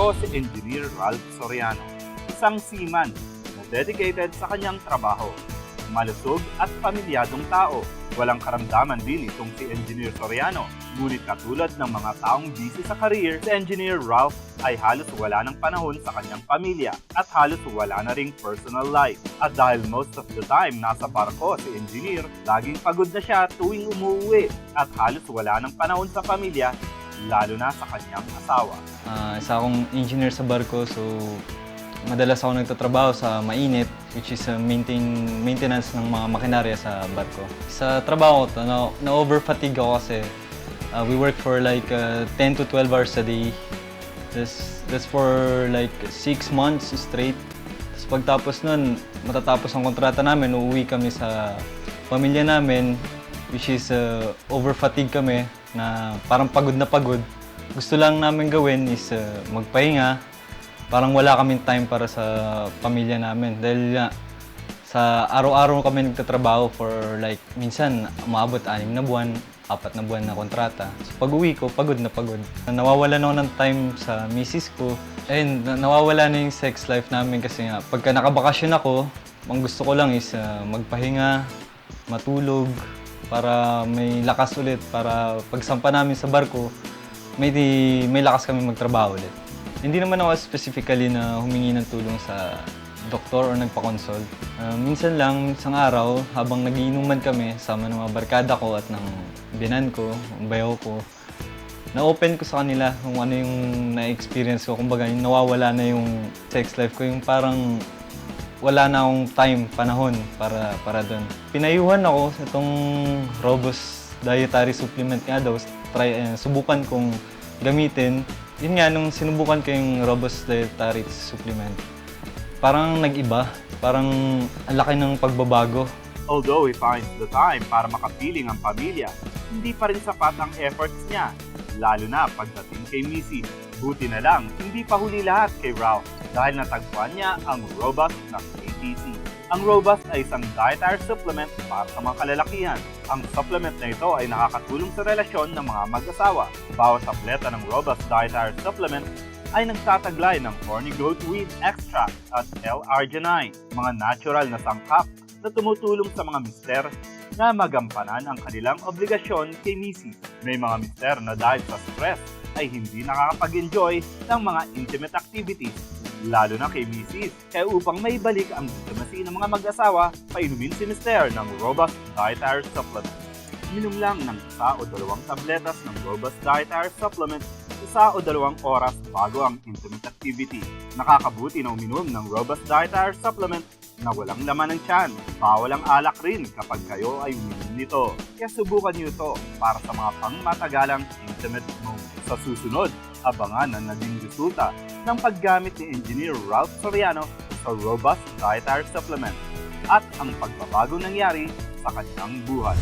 Ito si Engineer Ralph Soriano, isang seaman na dedicated sa kanyang trabaho. Malusog at pamilyadong tao. Walang karamdaman din itong si Engineer Soriano. Ngunit katulad ng mga taong busy sa career, si Engineer Ralph ay halos wala ng panahon sa kanyang pamilya at halos wala na ring personal life. At dahil most of the time nasa barko si Engineer, laging pagod na siya tuwing umuwi at halos wala ng panahon sa pamilya, lalo na sa kanyang asawa. Isa akong engineer sa barko, so madalas ako nagtatrabaho sa mainit, which is maintenance ng mga makinarya sa barko. Sa trabaho ko, na-overfatigue ako kasi we work for like 10 to 12 hours a day. That's for like 6 months straight. Tapos pagtapos nun, matatapos ang kontrata namin, uuwi kami sa pamilya namin, which is overfatigue kami, na parang pagod na pagod. Gusto lang namin gawin is magpahinga. Parang wala kaming time para sa pamilya namin dahil sa araw-araw kami nagtatrabaho for like minsan umabot 6 na buwan, 4 na buwan na kontrata. So pag-uwi ko, pagod na pagod. Nawawalan ako ng time sa misis ko. And nawawala na yung sex life namin kasi nga pagka nakabakasyon ako, ang gusto ko lang is magpahinga, matulog, para may lakas ulit, para pagsampa namin sa barko, may lakas kami magtrabaho ulit. Hindi naman ako specifically na humingi ng tulong sa doktor o nagpa-consult. Minsan lang, isang araw, habang nagiinuman kami, sama ng mga barkada ko at ng binan ko, ang bayaw ko, na-open ko sa kanila kung ano yung na-experience ko. Kumbaga, yung nawawala na yung sex life ko, yung parang wala na akong time, panahon para doon. Pinayuhan ako sa itong Robust dietary supplement nga daw. Subukan kong gamitin. Yun nga, nung sinubukan ko yung Robust dietary supplement, parang nag-iba. Parang ang laki ng pagbabago. Although he finds the time para makapiling ang pamilya, hindi pa rin sapat ang efforts niya, lalo na pagdating kay Missy. Buti na lang, hindi pa huli lahat kay Ralph dahil natagpuan niya ang Robust ng KTC. Ang Robust ay isang dietary supplement para sa mga kalalakihan. Ang supplement na ito ay nakakatulong sa relasyon ng mga mag-asawa. Bawat tableta ng Robust dietary supplement ay nagtataglay ng horny goat weed extract at L-arginine, mga natural na sangkap na tumutulong sa mga mister na magampanan ang kanilang obligasyon kay Missy. May mga mister na dahil sa stress ay hindi nakakapag-enjoy ng mga intimate activities, lalo na kay Missy. Kaya upang maibalik ang intimacy ng mga mag-asawa, painumin si mister ng Robust dietary supplement. Minom lang ng 1 o 2 tabletas ng Robust dietary supplement 1 o 2 oras bago ang intimate activity. Nakakabuti na uminom ng Robust dietary supplement na walang laman ng tiyan. Bawal ang alak rin kapag kayo ay uminom nito. Kaya subukan niyo ito para sa mga pangmatagalang intimate moments. Sa susunod, abangan ang naging resulta ng paggamit ni Engineer Ralph Soriano sa Robust dietary supplement at ang pagbabago nangyari sa kanyang buhay.